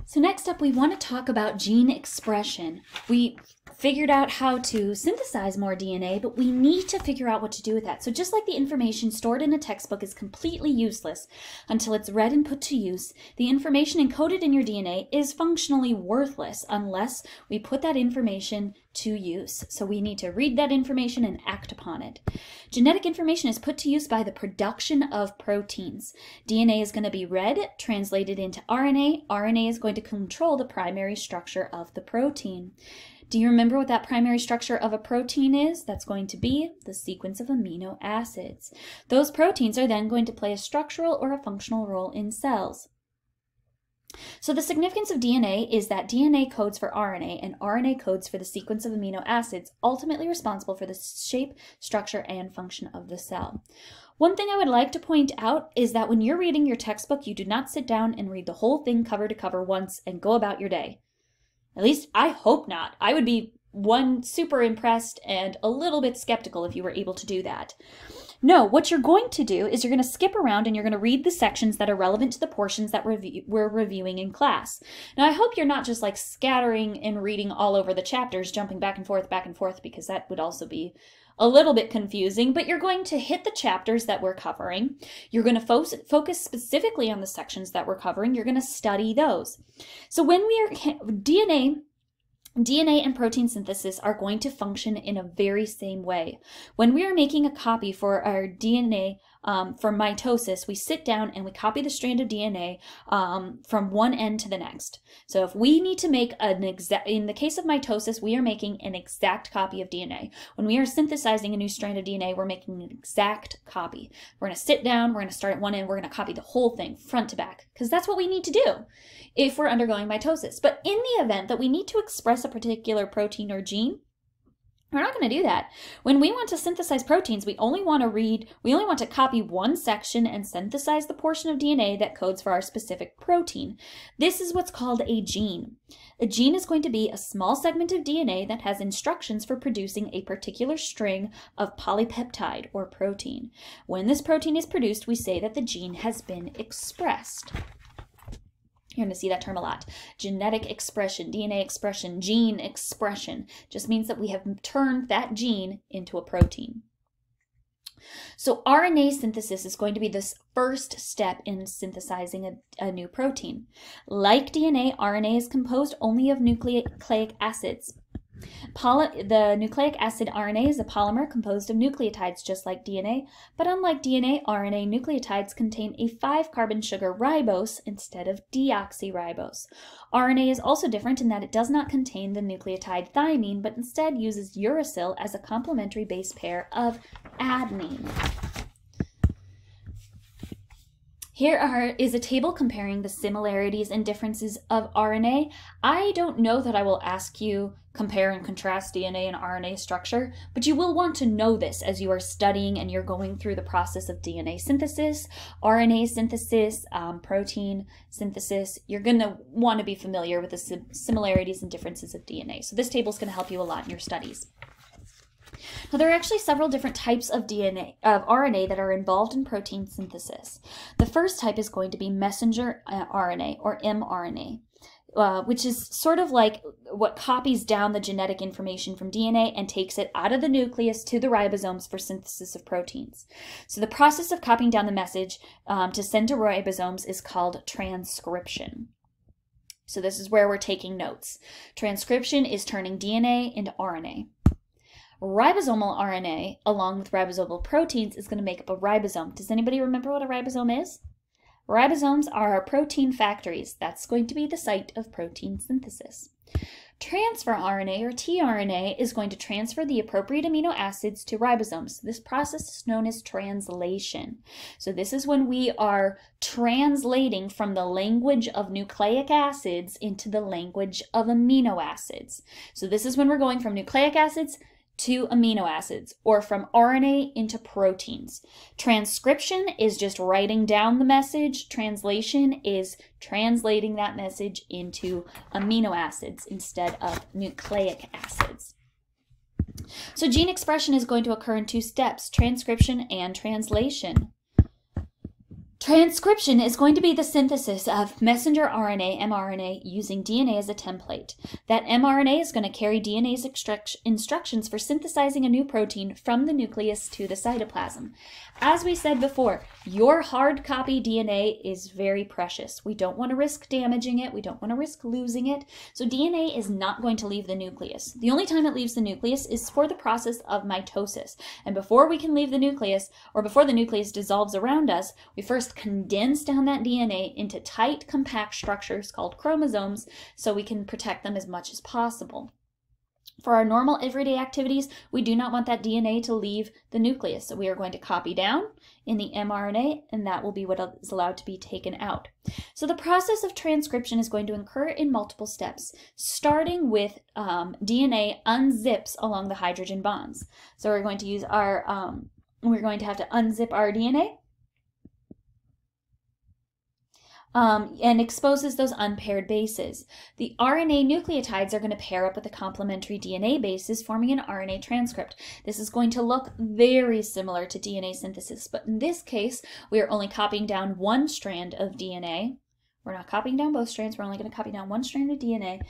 So next up, we want to talk about gene expression. We figured out how to synthesize more DNA, but we need to figure out what to do with that. So just like the information stored in a textbook is completely useless until it's read and put to use, the information encoded in your DNA is functionally worthless unless we put that information to use. So we need to read that information and act upon it. Genetic information is put to use by the production of proteins. DNA is going to be read, translated into RNA. RNA is going to control the primary structure of the protein. Do you remember what that primary structure of a protein is? That's going to be the sequence of amino acids. Those proteins are then going to play a structural or a functional role in cells. So the significance of DNA is that DNA codes for RNA and RNA codes for the sequence of amino acids, ultimately responsible for the shape, structure, and function of the cell. One thing I would like to point out is that when you're reading your textbook, you do not sit down and read the whole thing cover to cover once and go about your day. At least I hope not. I would be super impressed and a little bit skeptical if you were able to do that. No, what you're going to do is you're going to skip around and you're going to read the sections that are relevant to the portions that we're reviewing in class. Now, I hope you're not just like scattering and reading all over the chapters, jumping back and forth, because that would also be a little bit confusing, but you're going to hit the chapters that we're covering. You're going to focus specifically on the sections that we're covering. You're going to study those. So when we are DNA and protein synthesis are going to function in a very same way. When we are making a copy for our DNA for mitosis, we sit down and we copy the strand of DNA from one end to the next. So if we need to make in the case of mitosis, we are making an exact copy of DNA. When we are synthesizing a new strand of DNA, we're making an exact copy. We're going to sit down, we're going to start at one end, we're going to copy the whole thing front to back, because that's what we need to do if we're undergoing mitosis. But in the event that we need to express a particular protein or gene, we're not going to do that. When we want to synthesize proteins, we only want to copy one section and synthesize the portion of DNA that codes for our specific protein. This is what's called a gene. A gene is going to be a small segment of DNA that has instructions for producing a particular string of polypeptide or protein. When this protein is produced, we say that the gene has been expressed. You're going to see that term a lot. Genetic expression, DNA expression, gene expression just means that we have turned that gene into a protein. So RNA synthesis is going to be this first step in synthesizing a new protein. Like DNA, RNA is composed only of nucleic acids. The nucleic acid RNA is a polymer composed of nucleotides just like DNA, but unlike DNA, RNA nucleotides contain a 5-carbon sugar ribose instead of deoxyribose. RNA is also different in that it does not contain the nucleotide thymine, but instead uses uracil as a complementary base pair of adenine. Here is a table comparing the similarities and differences of RNA. I don't know that I will ask you compare and contrast DNA and RNA structure, but you will want to know this as you are studying and you're going through the process of DNA synthesis, RNA synthesis, protein synthesis. You're going to want to be familiar with the similarities and differences of DNA. So this table is going to help you a lot in your studies. Now, there are actually several different types of RNA that are involved in protein synthesis. The first type is going to be messenger RNA, or mRNA, which is sort of like what copies down the genetic information from DNA and takes it out of the nucleus to the ribosomes for synthesis of proteins. So the process of copying down the message to send to ribosomes is called transcription. So this is where we're taking notes. Transcription is turning DNA into RNA. Ribosomal RNA, along with ribosomal proteins, is going to make up a ribosome. Does anybody remember what a ribosome is? Ribosomes are our protein factories. That's going to be the site of protein synthesis. Transfer RNA, or tRNA, is going to transfer the appropriate amino acids to ribosomes. This process is known as translation. So this is when we are translating from the language of nucleic acids into the language of amino acids. So this is when we're going from nucleic acids to amino acids, or from RNA into proteins. Transcription is just writing down the message. Translation is translating that message into amino acids instead of nucleic acids. So gene expression is going to occur in 2 steps, transcription and translation. Transcription is going to be the synthesis of messenger RNA, mRNA, using DNA as a template. That mRNA is going to carry DNA's instructions for synthesizing a new protein from the nucleus to the cytoplasm. As we said before, your hard copy DNA is very precious. We don't want to risk damaging it. We don't want to risk losing it. So DNA is not going to leave the nucleus. The only time it leaves the nucleus is for the process of mitosis. And before we can leave the nucleus, or before the nucleus dissolves around us, we first condense down that DNA into tight, compact structures called chromosomes so we can protect them as much as possible. For our normal everyday activities, we do not want that DNA to leave the nucleus. So we are going to copy down in the mRNA, and that will be what is allowed to be taken out. So the process of transcription is going to occur in multiple steps, starting with DNA unzips along the hydrogen bonds. So we're going to use our, we're going to have to unzip our DNA. And exposes those unpaired bases. The RNA nucleotides are going to pair up with the complementary DNA bases, forming an RNA transcript. This is going to look very similar to DNA synthesis, but in this case, we are only copying down one strand of DNA. We're not copying down both strands. We're only going to copy down one strand of DNA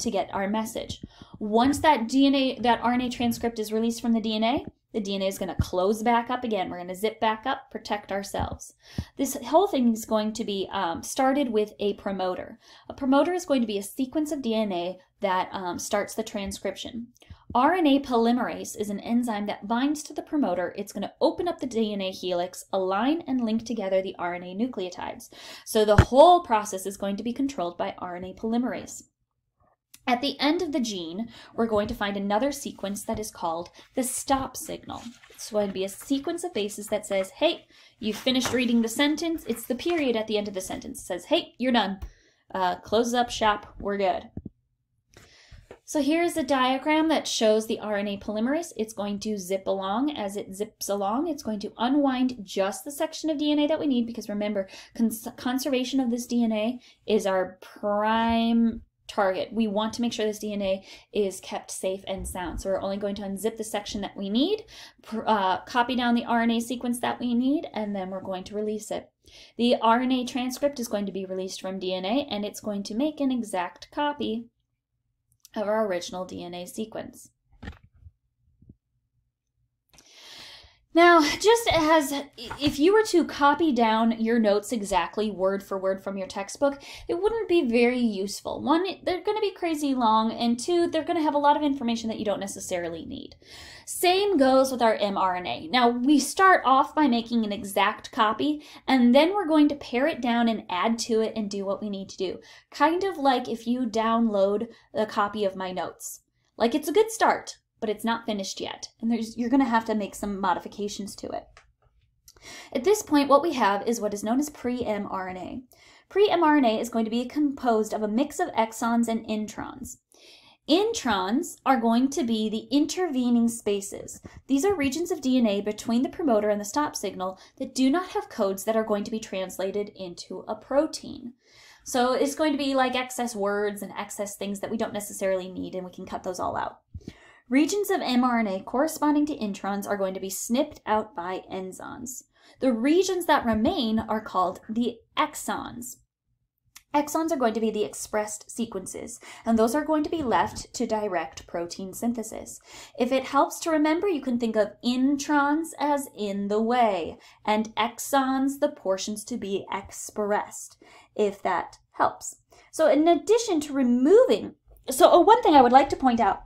to get our message. Once that RNA transcript is released from the DNA is going to close back up again. We're going to zip back up, protect ourselves. This whole thing is going to be started with a promoter. A promoter is going to be a sequence of DNA that starts the transcription. Rna Polymerase is an enzyme that binds to the promoter. It's going to open up the DNA helix, align and link together the RNA nucleotides. So the whole process is going to be controlled by Rna Polymerase. At the end of the gene, we're going to find another sequence that is called the stop signal. It's going to be a sequence of bases that says, hey, you finished reading the sentence. It's the period at the end of the sentence. It says, hey, you're done. Close up shop. We're good. So here's a diagram that shows the RNA polymerase. It's going to zip along. As it zips along, it's going to unwind just the section of DNA that we need, because remember, conservation of this DNA is our prime target. We want to make sure this DNA is kept safe and sound. So we're only going to unzip the section that we need, copy down the RNA sequence that we need, and then we're going to release it. The RNA transcript is going to be released from DNA, and it's going to make an exact copy of our original DNA sequence. Now, just as if you were to copy down your notes exactly word for word from your textbook, it wouldn't be very useful. One, they're going to be crazy long, and two, they're going to have a lot of information that you don't necessarily need. Same goes with our mRNA. Now, we start off by making an exact copy, and then we're going to pare it down and add to it and do what we need to do. Kind of like if you download a copy of my notes. Like, it's a good start, but it's not finished yet, and you're going to have to make some modifications to it. At this point, what we have is what is known as pre-mRNA. Pre-mRNA is going to be composed of a mix of exons and introns. Introns are going to be the intervening spaces. These are regions of DNA between the promoter and the stop signal that do not have codes that are going to be translated into a protein. So it's going to be like excess words and excess things that we don't necessarily need, and we can cut those all out. Regions of mRNA corresponding to introns are going to be snipped out by enzymes. The regions that remain are called the exons. Exons are going to be the expressed sequences, and those are going to be left to direct protein synthesis. If it helps to remember, you can think of introns as in the way, and exons the portions to be expressed, if that helps. So in addition to removing, one thing I would like to point out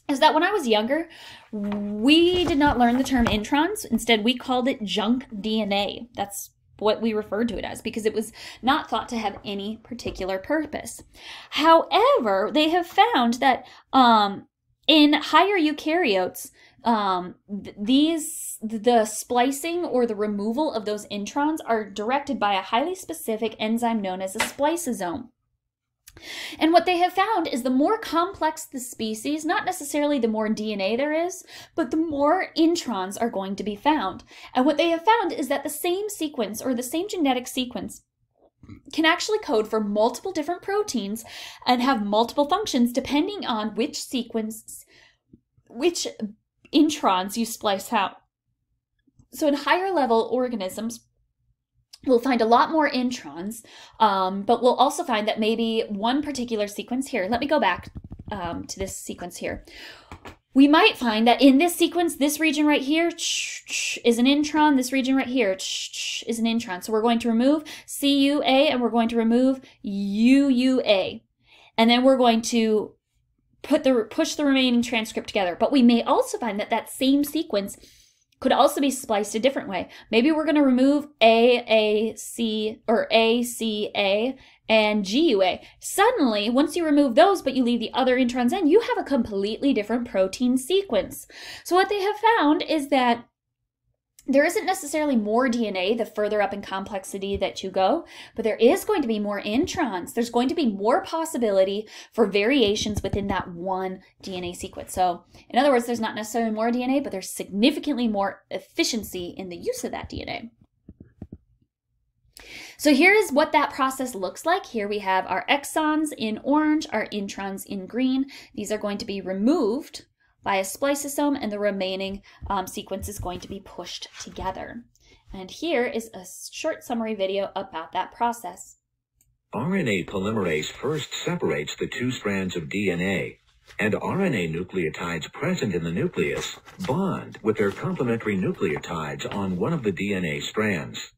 is that when I was younger, we did not learn the term introns. Instead, we called it junk DNA. That's what we referred to it as, because it was not thought to have any particular purpose. However, they have found that in higher eukaryotes, the splicing or the removal of those introns are directed by a highly specific enzyme known as a spliceosome. And what they have found is the more complex the species, not necessarily the more DNA there is, but the more introns are going to be found. And what they have found is that the same sequence or the same genetic sequence can actually code for multiple different proteins and have multiple functions depending on which introns you splice out. So in higher level organisms, we'll find a lot more introns, but we'll also find that maybe one particular sequence here, let me go back to this sequence here. We might find that in this sequence, this region right here is an intron, this region right here is an intron. So we're going to remove CUA and we're going to remove UUA. And then we're going to push the remaining transcript together. But we may also find that that same sequence could also be spliced a different way. Maybe we're going to remove AAC or ACA and GUA. Suddenly, once you remove those but you leave the other introns in, you have a completely different protein sequence. So what they have found is that there isn't necessarily more DNA the further up in complexity that you go, but there is going to be more introns. There's going to be more possibility for variations within that one DNA sequence. So in other words, there's not necessarily more DNA, but there's significantly more efficiency in the use of that DNA. So here is what that process looks like. Here we have our exons in orange, our introns in green. These are going to be removed by a spliceosome, and the remaining sequence is going to be pushed together. And here is a short summary video about that process. RNA polymerase first separates the two strands of DNA, and RNA nucleotides present in the nucleus bond with their complementary nucleotides on one of the DNA strands.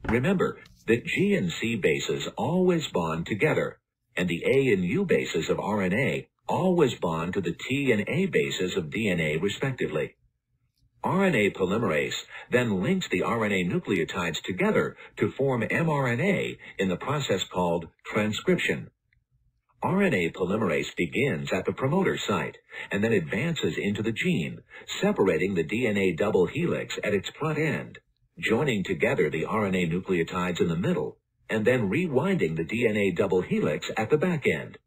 Remember that G and C bases always bond together, and the A and U bases of RNA always bond to the T and A bases of DNA respectively. RNA polymerase then links the RNA nucleotides together to form mRNA in the process called transcription. RNA polymerase begins at the promoter site and then advances into the gene, separating the DNA double helix at its front end, joining together the RNA nucleotides in the middle, and then rewinding the DNA double helix at the back end.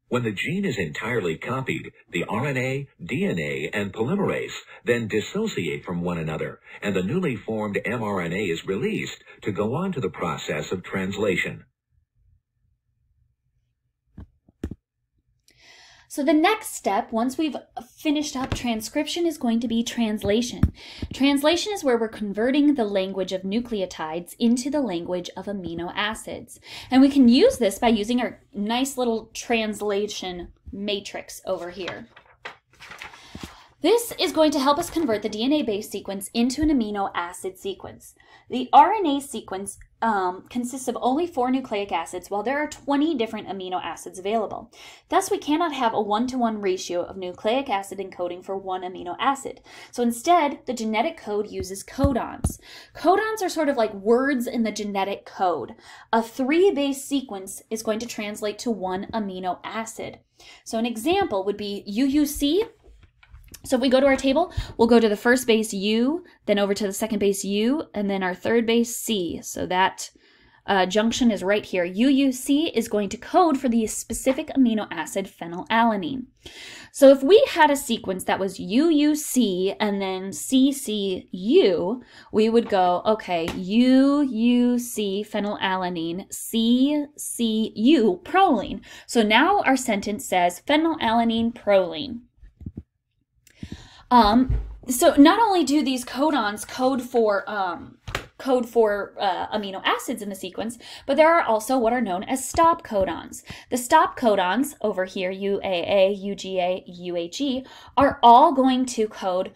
When the gene is entirely copied, the RNA, DNA, and polymerase then dissociate from one another, and the newly formed mRNA is released to go on to the process of translation. So the next step, once we've finished up transcription, is going to be translation. Translation is where we're converting the language of nucleotides into the language of amino acids. And we can use this by using our nice little translation matrix over here. This is going to help us convert the DNA-based sequence into an amino acid sequence. The RNA sequence consists of only 4 nucleic acids, while there are 20 different amino acids available. Thus, we cannot have a 1-to-1 ratio of nucleic acid encoding for one amino acid. So instead, the genetic code uses codons. Codons are sort of like words in the genetic code. A 3-base sequence is going to translate to 1 amino acid. So an example would be UUC. So if we go to our table, we'll go to the first base U, then over to the second base U, and then our third base C. So that junction is right here. UUC is going to code for the specific amino acid phenylalanine. So if we had a sequence that was UUC and then CCU, we would go, okay, UUC phenylalanine, CCU proline. So now our sentence says phenylalanine proline. So not only do these codons code for amino acids in the sequence, but there are also what are known as stop codons. The stop codons over here, UAA, UGA, UHE, are all going to code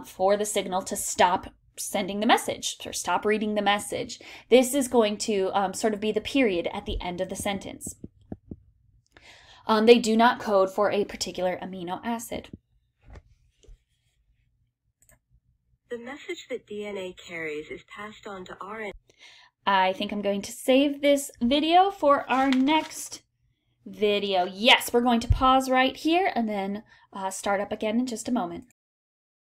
for the signal to stop sending the message or stop reading the message. This is going to sort of be the period at the end of the sentence. They do not code for a particular amino acid. The message that DNA carries is passed on to RNA. I think I'm going to save this video for our next video. Yes, we're going to pause right here and then start up again in just a moment.